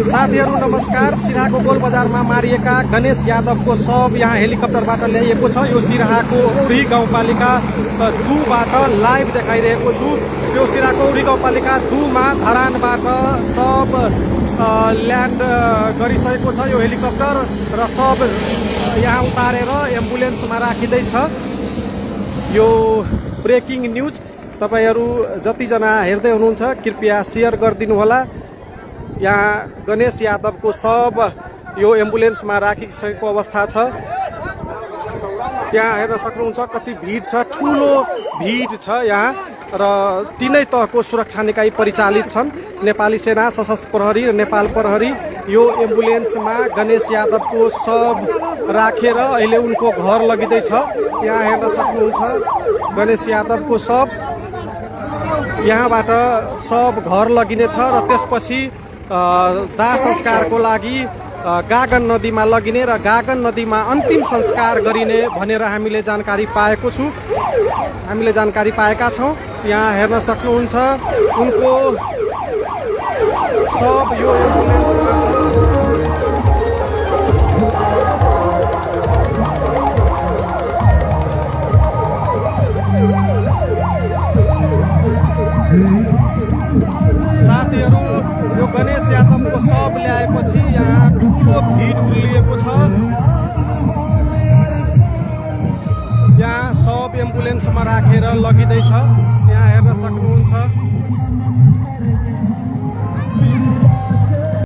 साथीहरू नमस्कार। सिराहाको गोल बजारमा मारिएका गणेश यादवको शव यहाँ हेलिकप्टरबाट ल्याइएको छ। यो सिराहाको उरी गाउँपालिका 2 बाट लाइभ देखाइरहेको छु। यो सिराहाको उरी गाउँपालिका 2 मा धरानबाट शव ल्यान्ड गरिसकेको छ यो हेलिकप्टर र शव यहाँ उतारेर एम्बुलेन्समा राखिँदैछ। यो ब्रेकिङ न्युज तपाईहरू जतिजना हेर्दै हुनुहुन्छ कृपया शेयर गरिदिनु होला। यहाँ गणेश यादवको शव यो एम्बुलेन्समा राखिसकेको अवस्था छ। यहाँ हेर्न सक्नुहुन्छ कति भिड छ, ठुलो भिड छ यहाँ र तीनै तहको सुरक्षा निकाय परिचालित छन्। नेपाली सेना, सशस्त्र प्रहरी र नेपाल प्रहरी यो एम्बुलेन्समा गणेश यादवको शव राखेर अहिले उनको घर लगिँदैछ। यहाँ हेर्न सक्नुहुन्छ गणेश यादवको शव। यहाँबाट शव घर लगिनेछ र त्यसपछि दाह संस्कारको लागि गागन नदीमा लगिने र गागन नदीमा अन्तिम संस्कार गरिने भनेर हामीले जानकारी पाएका छौँ। यहाँ हेर्न सक्नुहुन्छ उनको शव यो एम्बुलेन्समा छ। साथीहरू यो गणेश यादवको शव ल्याएपछि यहाँ ठुलो भिड उर्लिएको छ। यहाँ शव एम्बुलेन्समा राखेर लगिँदैछ। यहाँ हेर्न सक्नुहुन्छ।